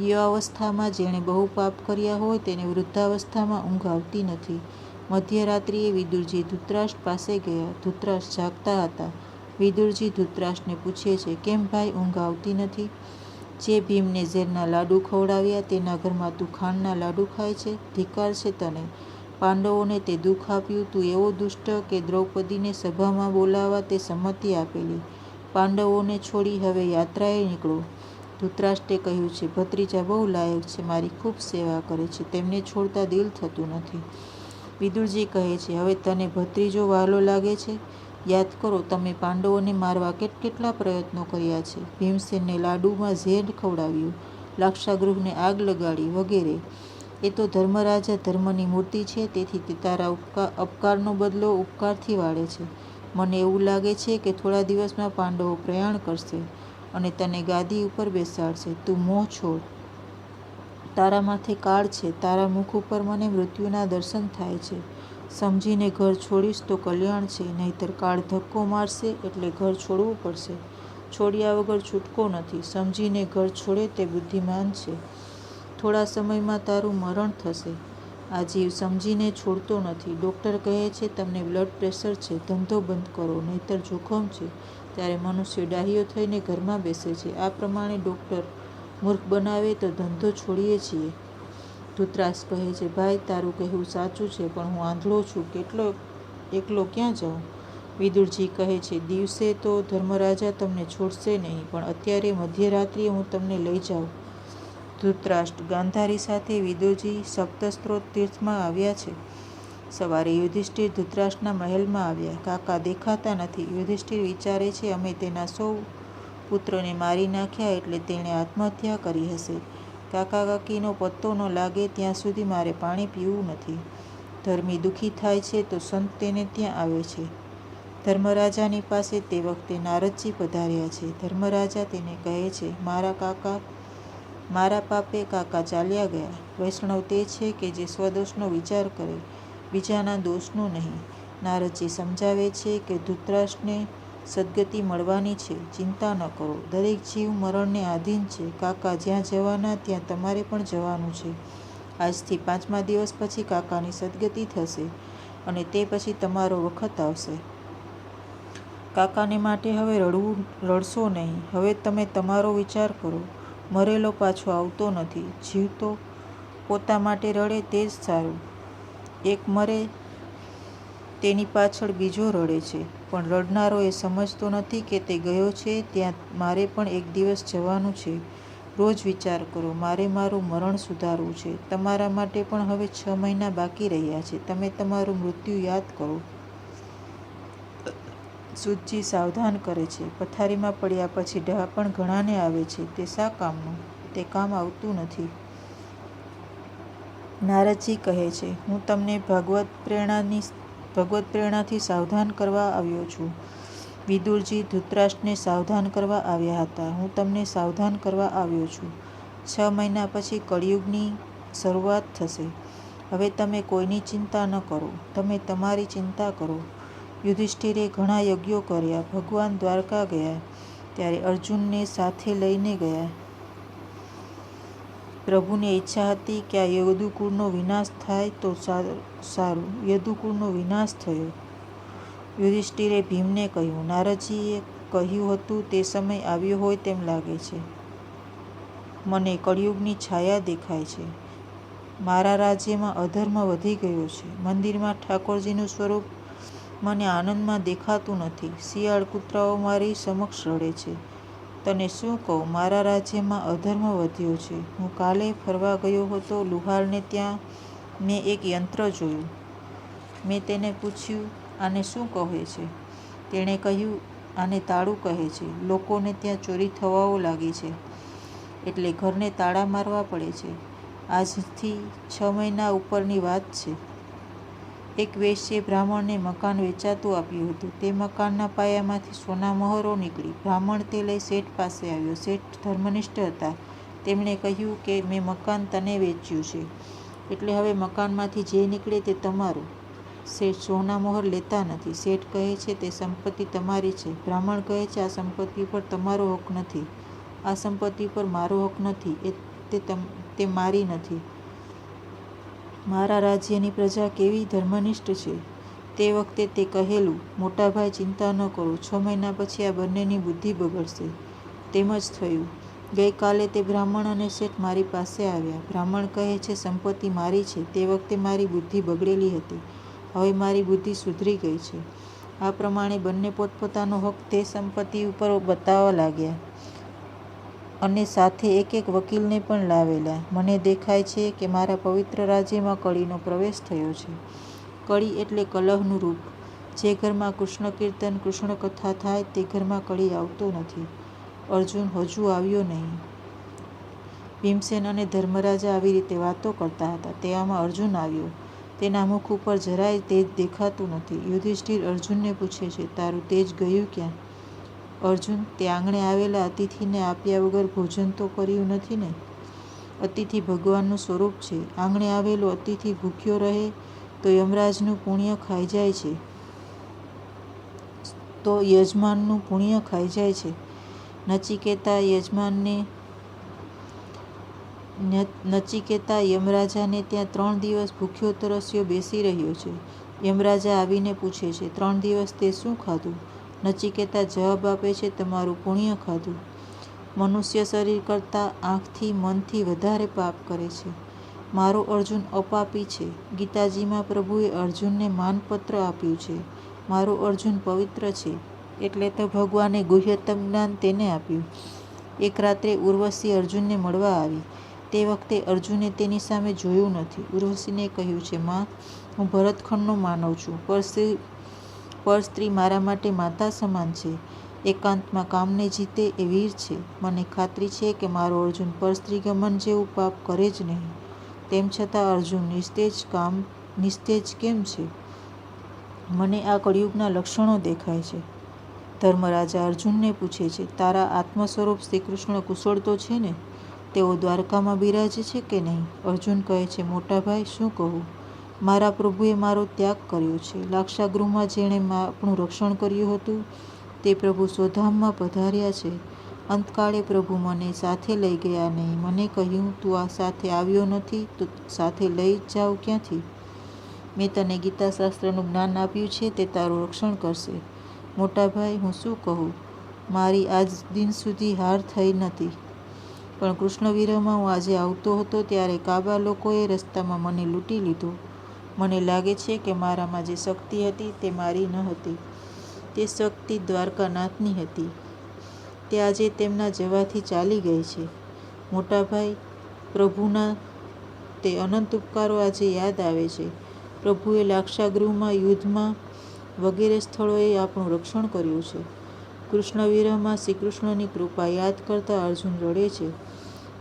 યુવાવસ્થામાં જેણે બહુ પાપ કર્યા હોય તેને વૃદ્ધાવસ્થામાં ઊંઘ આવતી નથી. મધ્યરાત્રિએ વિદુરજી ધૃતરાષ્ટ્ર પાસે ગયા. ધૃતરાષ્ટ્ર જાગતા હતા. વિદુરજી ધૃતરાષ્ટ્રને પૂછે છે, કેમ ભાઈ ઊંઘ આવતી નથી? જે ભીમને ઝેરના લાડુ ખવડાવ્યા તેના ઘરમાં તું ખાંડના લાડુ ખાય છે? ધિક્કાર છે તને! પાંડવોને તે દુઃખ આપ્યું. તું એવો દુષ્ટ કે દ્રૌપદીને સભામાં બોલાવવા તે સંમતિ આપેલી. પાંડવોને છોડી હવે યાત્રાએ નીકળો. ધૃતરાષ્ટ્રે કહ્યું છે, ભત્રીજા બહુ લાયક છે, મારી ખૂબ સેવા કરે છે, તેમને છોડતા દિલ થતું નથી. વિદુરજી કહે છે, હવે તને ભત્રીજો વહાલો લાગે છે? યાદ કરો, તમે પાંડવોને મારવા કેટલા પ્રયત્નો કર્યા છે. ભીમસેનને લાડુમાં ઝેર ખવડાવ્યું, લાક્ષાગૃહને આગ લગાડી વગેરે. એ તો ધર્મરાજા ધર્મની મૂર્તિ છે, તેથી તે તારા અપકારનો બદલો ઉપકારથી વાળે છે. મને એવું લાગે છે કે થોડા દિવસમાં પાંડવો પ્રયાણ કરશે અને તને ગાદી ઉપર બેસાડશે. તું મોહ છોડ. તારા માથે કાળ છે, તારા મુખ ઉપર મને મૃત્યુના દર્શન થાય છે. સમજીને ઘર છોડીશ તો કલ્યાણ છે, નહીંતર કાળ ધક્કો મારશે એટલે ઘર છોડવું પડશે. છોડ્યા વગર છૂટકો નથી. સમજીને ઘર છોડે તે બુદ્ધિમાન છે. થોડા સમયમાં તારું મરણ થશે. આ જીવ સમજીને છોડતો નથી. ડૉક્ટર કહે છે, તમને બ્લડ પ્રેશર છે, ધંધો બંધ કરો, નહીંતર જોખમ છે. ત્યારે મનુષ્ય ડાહ્યો થઈને ઘરમાં બેસે છે. આ પ્રમાણે ડૉક્ટર મૂર્ખ બનાવે તો ધંધો છોડીએ છીએ. ધૃતરાષ્ટ્ર કહે છે, ભાઈ તારું કહેવું સાચું છે, પણ હું આંધળો છું, એકલો ક્યાં જાઉં? વિદુરજી કહે છે, દિવસે તો ધર્મરાજા તમને છોડશે નહીં, પણ અત્યારે મધ્યરાત્રિએ હું તમને લઈ જાઉં. ધૃતરાષ્ટ્ર ગાંધારી સાથે વિદુરજી સપ્તસ્ત્રોત તીર્થમાં આવ્યા છે. સવારે યુધિષ્ઠિર ધૃતરાષ્ટ્રના મહેલમાં આવ્યા. કાકા દેખાતા નથી. યુધિષ્ઠિર વિચારે છે, અમે તેના 100 પુત્રોને મારી નાખ્યા એટલે તેણે આત્મહત્યા કરી હશે. કાકા કાકીનો પત્તો ન લાગે ત્યાં સુધી મારે પાણી પીવું નથી. ધર્મી દુઃખી થાય છે તો સંત તેને ત્યાં આવે છે. ધર્મરાજાની પાસે તે વખતે નારદજી પધાર્યા છે. ધર્મરાજા તેને કહે છે, મારા પાપે કાકા ચાલ્યા ગયા. વૈષ્ણવ તે છે કે જે સ્વદોષનો વિચાર કરે, બીજાના દોષનો નહીં. નારદજી સમજાવે છે કે ધૃતરાષ્ટ્રને સદગતિ મળવાની છે, ચિંતા ન કરો. દરેક જીવ મરણને આધીન છે. કાકા જ્યાં જવાના ત્યાં તમારે પણ જવાનું છે. આજથી 5મા દિવસ પછી કાકાની સદગતિ થશે અને તે પછી તમારો વખત આવશે. કાકાને માટે હવે રડશો નહીં. હવે તમે તમારો વિચાર કરો. મરેલો પાછો આવતો નથી. જીવતો પોતા માટે રડે તે જ સારું. એક મરે તેની પાછળ બીજો રડે છે, પણ રડનારો એ સમજતો નથી કે તે ગયો છે ત્યાં મારે પણ એક દિવસ જવાનું છે. રોજ વિચાર કરો, મારે મારું મરણ સુધારવું છે. તમારા માટે પણ હવે 6 મહિના બાકી રહ્યા છે. તમે તમારું મૃત્યુ યાદ કરો. સૂતજી સાવધાન કરે છે. પથારીમાં પડ્યા પછી ડહાપણ ઘણાને આવે છે. તે શા કામનું? તે કામ આવતું નથી. નારદજી કહે છે, હું તમને ભગવત પ્રેરણાથી સાવધાન કરવા આવ્યો છું. વિદુરજી ધૃતરાષ્ટ્રને સાવધાન કરવા આવ્યા હતા. હું તમને સાવધાન કરવા આવ્યો છું. 6 મહિના પછી કળિયુગની શરૂઆત થશે. હવે તમે કોઈની ચિંતા ન કરો. તમે તમારી ચિંતા કરો. યુધિષ્ઠિરે ઘણા યજ્ઞો કર્યા. ભગવાન દ્વારકા ગયા ત્યારે અર્જુનને સાથે લઈને ગયા. પ્રભુને ઈચ્છા હતી કે આ યદુકુળનો વિનાશ થાય તો સારું. યદુકુળનો વિનાશ થયો. યુધિષ્ઠિરે ભીમને કહ્યું, નારદજીએ કહ્યું હતું તે સમય આવ્યો હોય તેમ લાગે છે. મને કળિયુગની છાયા દેખાય છે. મારા રાજ્યમાં અધર્મ વધી ગયો છે. મંદિરમાં ઠાકોરજીનું સ્વરૂપ મને આનંદમાં દેખાતું નથી. શિયાળ કૂતરાઓ મારી સમક્ષ રડે છે. તને શું કહું, મારા રાજ્યમાં અધર્મ વધ્યો છે. હું કાલે ફરવા ગયો હતો લુહારને ત્યાં મેં એક યંત્ર જોયું. મેં તેને પૂછ્યું, આને શું કહે છે? તેણે કહ્યું, આને તાળું કહે છે. લોકોને ત્યાં ચોરી થવાઓ લાગી છે એટલે ઘરને તાળા મારવા પડે છે. આજથી 6 મહિના ઉપરની વાત છે. એક વેશ્યે બ્રાહ્મણને મકાન વેચાતું આપ્યું હતું. તે મકાનના પાયામાંથી સોના મહોરો નીકળી. બ્રાહ્મણ તે લઈ શેઠ પાસે આવ્યો. શેઠ ધર્મનિષ્ઠ હતા. તેમણે કહ્યું કે મેં મકાન તને વેચ્યું છે એટલે હવે મકાનમાંથી જે નીકળે તે તમારું. શેઠ સોના મહોર લેતા નથી. શેઠ કહે છે તે સંપત્તિ તમારી છે. બ્રાહ્મણ કહે છે આ સંપત્તિ પર તમારો હક નથી. આ સંપત્તિ પર મારો હક નથી. તે મારી નથી. મારા રાજ્યની પ્રજા કેવી ધર્મનિષ્ઠ છે. તે વખતે તે કહેલું, મોટાભાઈ ચિંતા ન કરો, 6 મહિના પછી આ બંનેની બુદ્ધિ બગડશે. તેમ જ થયું. ગઈકાલે તે બ્રાહ્મણ અને શેઠ મારી પાસે આવ્યા. બ્રાહ્મણ કહે છે સંપત્તિ મારી છે. તે વખતે મારી બુદ્ધિ બગડેલી હતી. હવે મારી બુદ્ધિ સુધરી ગઈ છે. આ પ્રમાણે બંને પોતપોતાનો હક તે સંપત્તિ ઉપર બતાવવા લાગ્યા અને સાથે એક વકીલને પણ લાવેલા. મને દેખાય છે કે મારા પવિત્ર રાજ્યમાં કળીનો પ્રવેશ થયો છે. કળી એટલે કલહનું રૂપ. જે ઘરમાં કૃષ્ણ કીર્તન, કૃષ્ણ કથા થાય તે ઘરમાં કળી આવતો નથી. અર્જુન હજુ આવ્યો નહીં. ભીમસેન અને ધર્મરાજા આવી રીતે વાતો કરતા હતા. તેવામાં અર્જુન આવ્યો. તેના મુખ ઉપર જરાય તેજ દેખાતું નથી. યુધિષ્ઠિર અર્જુનને પૂછે છે, તારું તેજ ગયું ક્યાં? અર્જુન, તે આંગણે આવેલા અતિથિને આપ્યા વગર ભોજન તો કર્યું નથી ને? અતિથિ ભગવાનનું સ્વરૂપ છે. આંગણે આવેલો અતિથિ ભૂખ્યો રહે તો યમરાજનું પુણ્ય ખાઈ જાય છે, તો યજમાનનું પુણ્ય ખાઈ જાય છે. નચિકેતા યમરાજાને ત્યાં 3 દિવસ ભૂખ્યો તરસ્યો બેસી રહ્યો છે. યમરાજા આવીને પૂછે છે, 3 દિવસ તે શું ખાધું? નચિકેતા જવાબ આપે છે, તમારું પુણ્ય ખાધું. મનુષ્ય શરીર કરતાં આંખથી મનથી વધારે પાપ કરે છે. મારો અર્જુન અપાપી છે. ગીતાજીમાં પ્રભુએ અર્જુનને માનપત્ર આપ્યું છે. મારો અર્જુન પવિત્ર છે એટલે તો ભગવાને ગુહ્યતમ જ્ઞાન તેને આપ્યું. એક રાત્રે ઉર્વશી અર્જુનને મળવા આવી. તે વખતે અર્જુને તેની સામે જોયું નથી. ઉર્વશીને કહ્યું છે, માં, હું ભરતખંડનો માનવ છું. પર સ્ત્રી મારા માટે માતા સમાન છે. એકાંતમાં કામને જીતે એ વીર છે. મને ખાતરી છે કે મારો અર્જુન પર સ્ત્રી ગમન જેવું પાપ કરે જ નહીં. તેમ છતાં અર્જુન નિસ્તેજ કેમ છે? મને આ કળિયુગના લક્ષણો દેખાય છે. ધર્મરાજા અર્જુનને પૂછે છે, તારા આત્મ સ્વરૂપ શ્રીકૃષ્ણ કુશળ તો છે ને? તેઓ દ્વારકામાં બિરાજે છે કે નહીં? અર્જુન કહે છે, મોટાભાઈ, શું કહું? મારા પ્રભુએ મારો ત્યાગ કર્યો છે. લાક્ષાગૃહમાં જેણે આપણું રક્ષણ કર્યું હતું તે પ્રભુ સ્વધામમાં પધાર્યા છે. અંતકાળે પ્રભુ મને સાથે લઈ ગયા નહીં. મને કહ્યું, તું આ સાથે આવ્યો નથી તો સાથે લઈ જાઉં ક્યાંથી? મેં તને ગીતાશાસ્ત્રનું જ્ઞાન આપ્યું છે તે તારું રક્ષણ કરશે. મોટાભાઈ, હું શું કહું? મારી આજ દિન સુધી હાર થઈ નથી. પણ કૃષ્ણ વિરહમાં હું આજે આવતો હતો ત્યારે કાબા લોકોએ રસ્તામાં મને લૂંટી લીધો. મને લાગે છે કે મારામાં જે શક્તિ હતી તે મારી ન હતી. તે શક્તિ દ્વારકાનાથની હતી. તે આજે તેમના જવાથી ચાલી ગઈ છે. મોટાભાઈ, પ્રભુના તે અનંત ઉપકારો આજે યાદ આવે છે. પ્રભુએ લાક્ષાગૃહમાં, યુદ્ધમાં વગેરે સ્થળોએ આપણું રક્ષણ કર્યું છે. કૃષ્ણ વિરહમાં શ્રીકૃષ્ણની કૃપા યાદ કરતા અર્જુન રડે છે.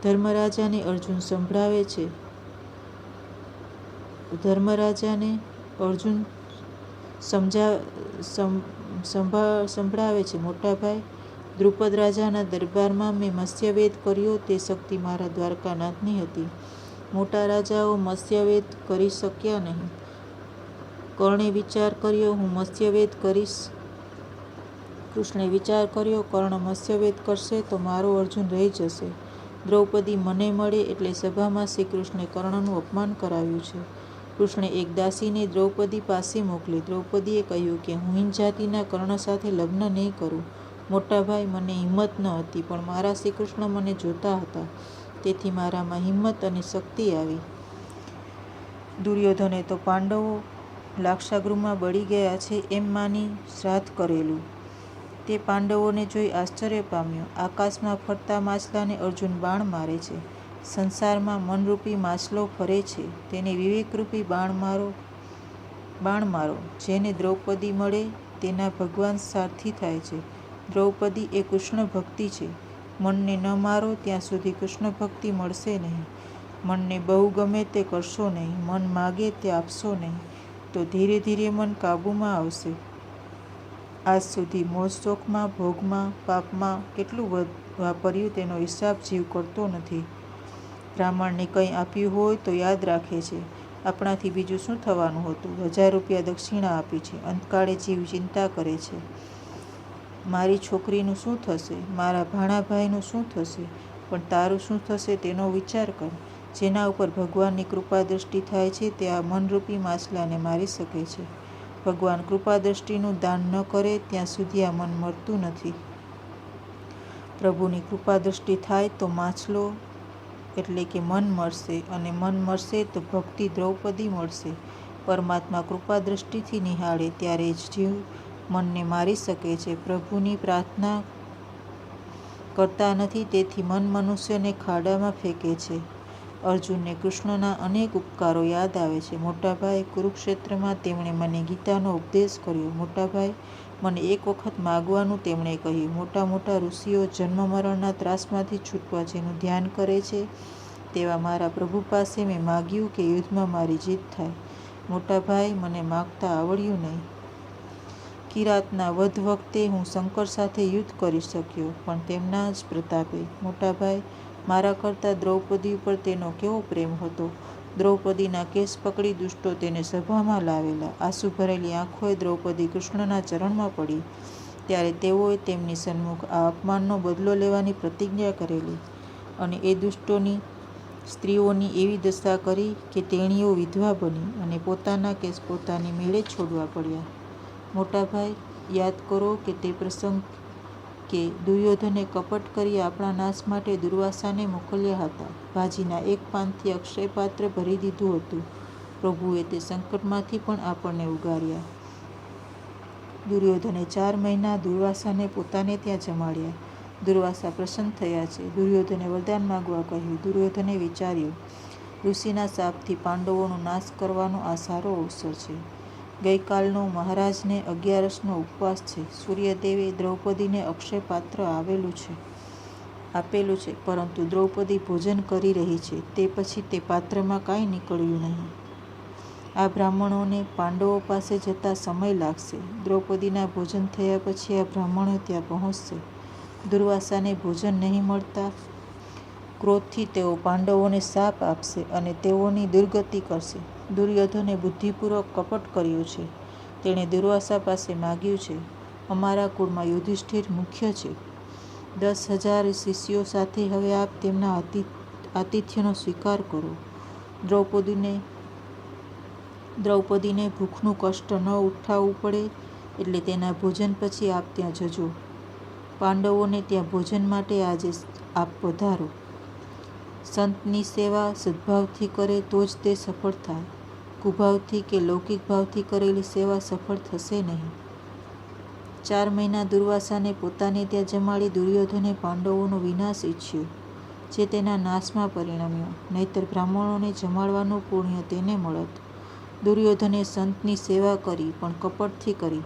ધર્મરાજાને અર્જુન સંભળાવે છે. ધર્મરાજાને અર્જુન સંભળાવે છે, મોટાભાઈ, દ્રુપદ રાજાના દરબારમાં મેં મત્સ્યવેદ કર્યો તે શક્તિ મારા દ્વારકાનાથની હતી. મોટા રાજાઓ મત્સ્યવેદ કરી શક્યા નહીં. કર્ણે વિચાર કર્યો, હું મત્સ્યવેદ કરીશ. કૃષ્ણે વિચાર કર્યો, કર્ણ મત્સ્યવેદ કરશે તો મારો અર્જુન રહી જશે. દ્રૌપદી મને મળે એટલે સભામાં શ્રી કૃષ્ણે કર્ણનું અપમાન કરાવ્યું છે. કૃષ્ણે એક દાસીને દ્રૌપદી પાસે મોકલી. દ્રૌપદીએ કહ્યું કે હું હિન જાતિના કર્ણ સાથે લગ્ન નહીં કરું. મોટા ભાઈ, મને હિંમત ન હતી, પણ મારા શ્રી કૃષ્ણ મને જોતા હતા, તેથી મારામાં હિંમત અને શક્તિ આવી. દુર્યોધને તો પાંડવો લાક્ષાગૃહમાં બળી ગયા છે એમ માની શ્રાદ્ધ કરેલું. તે પાંડવોને જોઈ આશ્ચર્ય પામ્યો. આકાશમાં ફરતા માછલાને અર્જુન બાણ મારે છે. સંસારમાં મનરૂપી માછલો ફરે છે, તેને વિવેકરૂપી બાણ મારો. જેને દ્રૌપદી મળે તેના ભગવાન સારથી થાય છે. દ્રૌપદી એ કૃષ્ણ ભક્તિ છે. મનને ન મારો ત્યાં સુધી કૃષ્ણ ભક્તિ મળશે નહીં. મનને બહુ ગમે તે કરશો નહીં, મન માગે તે આપશો નહીં, તો ધીરે ધીરે મન કાબૂમાં આવશે. આજ સુધી મોજ શોખમાં, ભોગમાં, પાપમાં કેટલું વાપર્યું તેનો હિસાબ જીવ કરતો નથી. બ્રાહ્મણને કંઈ આપ્યું હોય તો યાદ રાખે છે, આપણાથી બીજું શું થવાનું હતું. 1000 રૂપિયા દક્ષિણા આપી છે, અંતકાળે જીવ ચિંતા કરે છે, મારી છોકરીનું શું થશે, મારા ભાણા ભાઈનું શું થશે, પણ તારું શું થશે તેનો વિચાર કર. જેના ઉપર ભગવાનની કૃપા દ્રષ્ટિ થાય છે તે આ મનરૂપી માછલાને મારી શકે છે. ભગવાન કૃપા દ્રષ્ટિનું દાન ન કરે ત્યાં સુધી આ મન મરતું નથી. પ્રભુની કૃપા દ્રષ્ટિ થાય તો માછલો એટલે કે મન મરશે, અને મન મરશે તો ભક્તિ દ્રૌપદી મળશે. પરમાત્મા કૃપા દ્રષ્ટિથી નિહાળે ત્યારે જ જીવ મનને મારી શકે છે. પ્રભુની પ્રાર્થના કરતા નથી, તેથી મન મનુષ્યને ખાડામાં ફેંકે છે. અર્જુનને કૃષ્ણના અનેક ઉપકારો યાદ આવે છે. મોટાભાઈ, કુરુક્ષેત્રમાં તેમણે મને ગીતાનો ઉપદેશ કર્યો. મોટાભાઈ, મને એક વખત માગવાનું તેમણે કહ્યું. મોટા મોટા ઋષિઓ જન્મ મરણના ત્રાસમાંથી છૂટવા જેનું ધ્યાન કરે છે, તેવા મારા પ્રભુ પાસે મેં માગ્યું કે યુદ્ધમાં મારી જીત થાય. મોટાભાઈ, મને માગતા આવડ્યું નહીં. કિરાતના વધ વખતે હું શંકર સાથે યુદ્ધ કરી શક્યો, પણ તેમના જ પ્રતાપે. મોટાભાઈ, મારા કરતાં દ્રૌપદી ઉપર તેનો કેવો પ્રેમ હતો. દ્રૌપદીના કેસ પકડી દુષ્ટો તેને સભામાં લાવેલા. આંસુ ભરેલી આંખોએ દ્રૌપદી કૃષ્ણના ચરણમાં પડી. ત્યારે તેઓએ તેમની સન્મુખ આ અપમાનનો બદલો લેવાની પ્રતિજ્ઞા કરેલી, અને એ દુષ્ટોની સ્ત્રીઓની એવી દશા કરી કે તેણીઓ વિધવા બની અને પોતાના કેસ પોતાની મેળે છોડવા પડ્યા. મોટાભાઈ, યાદ કરો કે તે પ્રસંગ કે દુર્યોધને કપટ કરી આપણા નાશ માટે દુર્વાસાને મોકલ્યા હતા. ભાજીના એક પાનથી અક્ષય પાત્ર ભરી દીધું હતું. પ્રભુએ તે સંકટમાંથી પણ આપણને ઉગાર્યા. દુર્યોધને 4 મહિના દુર્વાસાને પોતાને ત્યાં જમાડ્યા. દુર્વાસા પ્રસન્ન થયા છે. દુર્યોધને વરદાન માગવા કહ્યું. દુર્યોધને વિચાર્યું, ઋષિના શાપથી પાંડવોનો નાશ કરવાનો આ સારો અવસર છે. ગઈકાલનો મહારાજને 11રસનો ઉપવાસ છે. સૂર્યદેવે દ્રૌપદીને અક્ષય પાત્ર આપેલું છે, પરંતુ દ્રૌપદી ભોજન કરી રહી છે. તે પછી તે પાત્રમાં કાંઈ નીકળ્યું નહીં. આ બ્રાહ્મણોને પાંડવો પાસે જતા સમય લાગશે. દ્રૌપદીના ભોજન થયા પછી આ બ્રાહ્મણો ત્યાં પહોંચશે. દુર્વાસાને ભોજન નહીં મળતા ક્રોધથી તેઓ પાંડવોને શાપ આપશે અને તેઓની દુર્ગતિ કરશે. દુર્યોધને બુદ્ધિપૂર્વક કપટ કર્યું છે. તેણે દુર્વાસા પાસે માગ્યું છે, અમારા કુળમાં યુધિષ્ઠિર મુખ્ય છે. 10,000 શિષ્યો સાથે હવે આપ તેમના આતિથ્યનો સ્વીકાર કરો. દ્રૌપદીને ભૂખનું કષ્ટ ન ઉઠાવવું પડે એટલે તેના ભોજન પછી આપ ત્યાં જજો. પાંડવોને ત્યાં ભોજન માટે આજે આપ પધારો. સંતની સેવા સદ્ભાવથી કરે તો જ તે સફળ થાય. કુભાવથી કે લૌકિક ભાવથી કરેલી સેવા સફળ થશે નહીં. 4 મહિના દુર્વાસાને પોતાને ત્યાં જમાડી દુર્યોધને પાંડવોનો વિનાશ ઈચ્છ્યો, જે તેના નાશમાં પરિણમ્યો. નહીંતર બ્રાહ્મણોને જમાડવાનું પુણ્ય તેને મળત. દુર્યોધને સંતની સેવા કરી, પણ કપટથી કરી.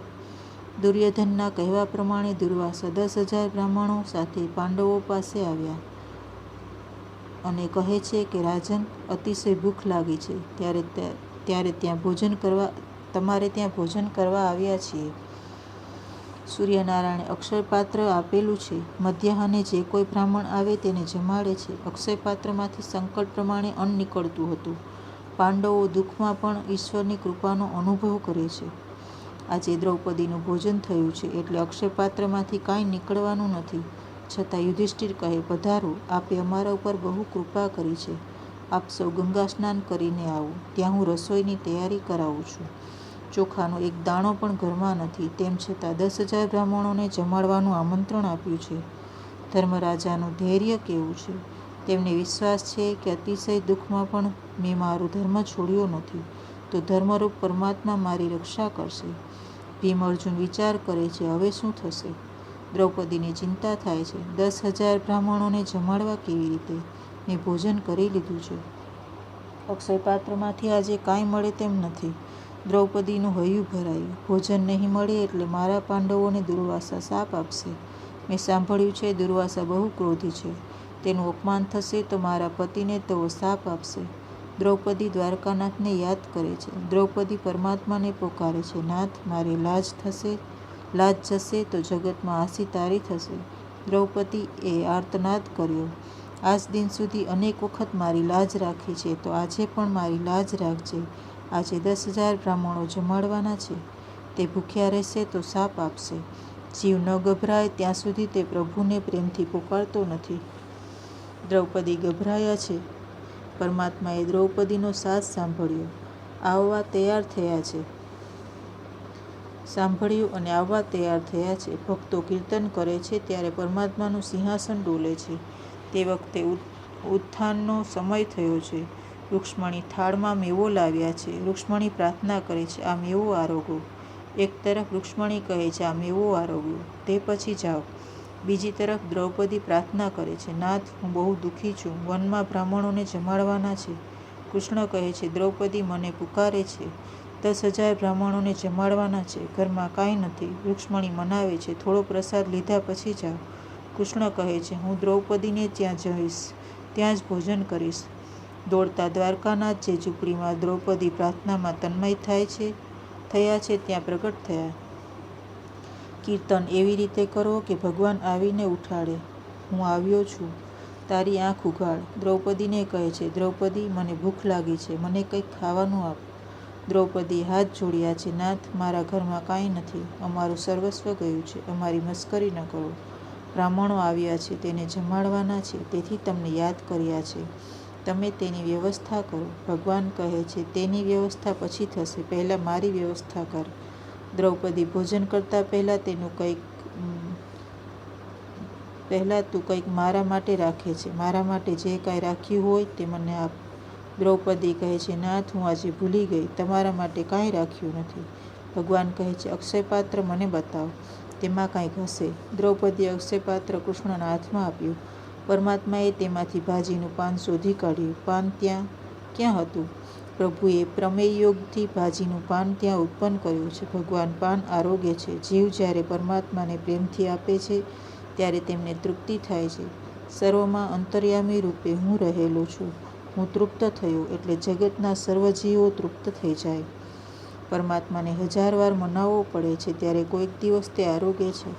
દુર્યોધનના કહેવા પ્રમાણે દુર્વાસા 10,000 બ્રાહ્મણો સાથે પાંડવો પાસે આવ્યા અને કહે છે કે રાજન, અતિશય ભૂખ લાગી છે, ત્યારે તમારે ત્યાં ભોજન કરવા આવ્યા છીએ. સૂર્યનારાયણે અક્ષયપાત્ર આપેલું છે. મધ્યાહને જે કોઈ બ્રાહ્મણ આવે તેને જમાડે છે. અક્ષયપાત્રમાંથી સંકલ્પ પ્રમાણે અન્ન નીકળતું હતું, પાંડવો દુઃખમાં પણ ઈશ્વરની કૃપાનો અનુભવ કરે છે. આજે દ્રૌપદીનું ભોજન થયું છે એટલે અક્ષયપાત્રમાંથી કાંઈ નીકળવાનું નથી. છતાં યુધિષ્ઠિર કહે, પધારો, આપે અમારા ઉપર બહુ કૃપા કરી છે. આપ સૌ ગંગા સ્નાન કરીને આવો, ત્યાં હું રસોઈની તૈયારી કરાવું છું. ચોખાનો એક દાણો પણ ઘરમાં નથી, તેમ છતાં 10,000 બ્રાહ્મણોને જમાડવાનું આમંત્રણ આપ્યું છે. ધર્મરાજાનું ધૈર્ય કેવું છે! તેમને વિશ્વાસ છે કે અતિશય દુઃખમાં પણ મેં મારો ધર્મ છોડ્યો નથી, તો ધર્મરૂપ પરમાત્મા મારી રક્ષા કરશે. ભીમ અર્જુન વિચાર કરે છે, હવે શું થશે? દ્રૌપદીને ચિંતા થાય છે. 10,000 બ્રાહ્મણોને જમાડવા કેવી રીતે? મેં ભોજન કરી લીધું છે. અક્ષયપાત્રમાંથી આજે કાંઈ મળે તેમ નથી. દ્રૌપદીનું હૈયું ભરાયું. ભોજન નહીં મળે એટલે મારા પાંડવોને દુર્વાસા શાપ આપશે. મેં સાંભળ્યું છે દુર્વાસા બહુ ક્રોધી છે. તેનું અપમાન થશે તો મારા પતિને તેઓ શાપ આપશે. દ્રૌપદી દ્વારકાનાથને યાદ કરે છે. દ્રૌપદી પરમાત્માને પોકારે છે, નાથ, મારી લાજ જશે તો જગતમાં હાસી તારી થશે. દ્રૌપદી એ આર્તનાદ કર્યો, આજ દિન સુધી અનેક વખત મારી લાજ રાખી છે, તો આજે પણ મારી લાજ રાખજે. આજે 10,000 બ્રાહ્મણો જમાડવાના છે. તે ભૂખ્યા રહેશે તો શાપ આપશે. જીવ ન ગભરાય ત્યાં સુધી તે પ્રભુને પ્રેમથી પોકારતો નથી. દ્રૌપદી ગભરાયા છે. પરમાત્માએ દ્રૌપદીનો સાથ સાંભળ્યો, આવવા તૈયાર થયા છે. સાંભળ્યું અને આવવા તૈયાર થયા છે. ભક્તો કીર્તન કરે છે ત્યારે પરમાત્માનું સિંહાસન ડોલે છે. તે વખતે ઉત્થાનનો સમય થયો છે. રૂક્ષ્મણી થાળમાં મેવો લાવ્યા છે. રૂક્ષ્મણી પ્રાર્થના કરે છે, આ મેવો આરોગો. એક તરફ રૂક્ષ્મણી કહે છે, આ મેવો આરોગો, તે પછી જાઓ. બીજી તરફ દ્રૌપદી પ્રાર્થના કરે છે, નાથ, હું બહુ દુઃખી છું. વનમાં બ્રાહ્મણોને જમાડવાના છે. કૃષ્ણ કહે છે, દ્રૌપદી મને પુકારે છે. 10,000 બ્રાહ્મણોને જમાડવાના છે. ઘરમાં કાંઈ નથી. રૂક્ષ્મણી મનાવે છે, થોડો પ્રસાદ લીધા પછી જાઓ. કૃષ્ણ કહે છે, હું દ્રૌપદીને ત્યાં જઈશ, ત્યાં જ ભોજન કરીશ. દોડતા દ્વારકાનાથ જે ઝૂંપડીમાં દ્રૌપદી પ્રાર્થનામાં તન્મય થયા છે ત્યાં પ્રગટ થયા. કીર્તન એવી રીતે કરો કે ભગવાન આવીને ઉઠાડે, હું આવ્યો છું, તારી આંખ ઉઘાડ. દ્રૌપદીને કહે છે, દ્રૌપદી, મને ભૂખ લાગી છે, મને કંઈક ખાવાનું આપ. દ્રૌપદીએ હાથ જોડ્યા છે, નાથ, મારા ઘરમાં કાંઈ નથી. અમારું સર્વસ્વ ગયું છે. અમારી મસ્કરી ન કરો. બ્રાહ્મણો આવ્યા છે, તેને જમાડવાના છે, તેથી તમને યાદ કર્યા છે. તમે તેની વ્યવસ્થા કરો. ભગવાન કહે છે, તેની વ્યવસ્થા પછી થશે, પહેલાં મારી વ્યવસ્થા કર. દ્રૌપદી ભોજન કરતાં પહેલાં તું કંઈક મારા માટે રાખે છે. મારા માટે જે કાંઈ રાખ્યું હોય તે મને આપ. દ્રૌપદી કહે છે, નાથ, હું આજે ભૂલી ગઈ, તમારા માટે કાંઈ રાખ્યું નથી. ભગવાન કહે છે, અક્ષયપાત્ર મને બતાવો, તેમાં કાંઈક હશે. દ્રૌપદીએ અક્ષયપાત્ર કૃષ્ણના હાથમાં આપ્યું. પરમાત્માએ તેમાંથી ભાજીનું પાન શોધી કાઢ્યું. પાન ક્યાં હતું? પ્રભુએ પ્રમેય યોગથી ભાજીનું પાન ત્યાં ઉત્પન્ન કર્યું છે. ભગવાન પાન આરોગે છે. જીવ જ્યારે પરમાત્માને પ્રેમથી આપે છે ત્યારે તેમને તૃપ્તિ થાય છે. સર્વમાં અંતર્યામી રૂપે હું રહેલો છું. હું તૃપ્ત થયો એટલે જગતના સર્વ જીવો તૃપ્ત થઈ જાય. પરમાત્માને 1000 વાર મનાવવો પડે છે ત્યારે કોઈક દિવસ તે આરોગે છે.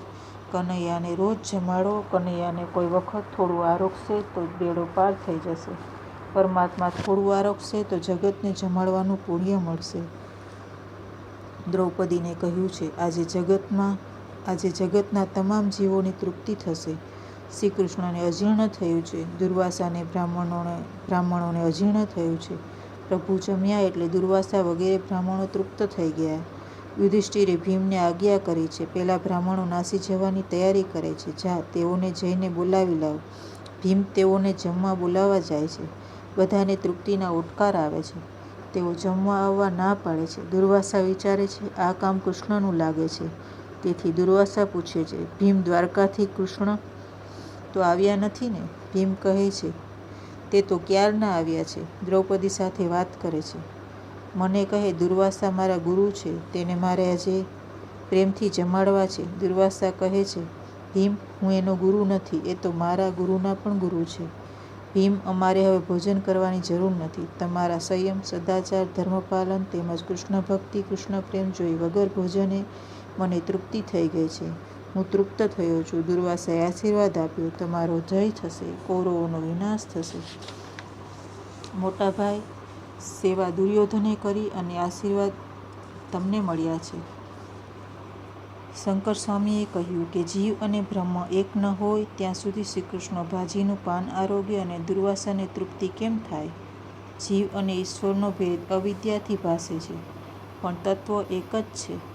કનૈયાને રોજ જમાડો. કનૈયાને કોઈ વખત થોડું આરોગશે તો બેડો પાર થઈ જશે. પરમાત્મા થોડું આરોગશે તો જગતને જમાડવાનું પુણ્ય મળશે. દ્રૌપદીને કહ્યું છે, આજે જગતના તમામ જીવોની તૃપ્તિ થશે. શ્રી કૃષ્ણને અજીર્ણ થયું છે. દુર્વાસાને બ્રાહ્મણોને અજીર્ણ થયું છે. પ્રભુ જમ્યા એટલે દુર્વાસા વગેરે બ્રાહ્મણો તૃપ્ત થઈ ગયા. યુધિષ્ઠિરે ભીમને આજ્ઞા કરી છે, પેલા બ્રાહ્મણો નાસી જવાની તૈયારી કરે છે. જા, તેઓને જઈને બોલાવી લાવ. ભીમ તેઓને જમવા બોલાવવા જાય છે. બધાને તૃપ્તિના ઓડકાર આવે છે. તેઓ જમવા આવવા ના પાડે છે. દુર્વાસા વિચારે છે, આ કામ કૃષ્ણનું લાગે છે. તેથી દુર્વાસા પૂછે છે, ભીમ, દ્વારકાથી કૃષ્ણ તો આવ્યા નથી ને? ભીમ કહે છે, તે તો ક્યારના આવ્યા છે. દ્રૌપદી સાથે વાત કરે છે. મને કહે, દુર્વાસા મારા ગુરુ છે, તેને મારે આજે પ્રેમથી જમાડવા છે. દુર્વાસા કહે છે, ભીમ, હું એનો ગુરુ નથી, એ તો મારા ગુરુના પણ ગુરુ છે. ભીમ, અમારે હવે ભોજન કરવાની જરૂર નથી. તમારા સંયમ, સદાચાર, ધર્મપાલન તેમજ કૃષ્ણ ભક્તિ, કૃષ્ણ પ્રેમ જોઈ વગર ભોજને મને તૃપ્તિ થઈ ગઈ છે. હું તૃપ્ત થયો છું. દુર્વાસાએ આશીર્વાદ આપ્યો, તમારો જય થશે, કૌરવોનો વિનાશ થશે. મોટા ભાઈ, સેવા દુર્યોધને કરી અને આશીર્વાદ તમને મળ્યા છે. શંકર સ્વામીએ કહ્યું કે જીવ અને બ્રહ્મ એક ન હોય ત્યાં સુધી શ્રીકૃષ્ણ ભાજીનું પાન આરોગ્ય અને દુર્વાસાને તૃપ્તિ કેમ થાય? જીવ અને ઈશ્વરનો ભેદ અવિદ્યાથી ભાસે છે, પણ તત્વ એક જ છે.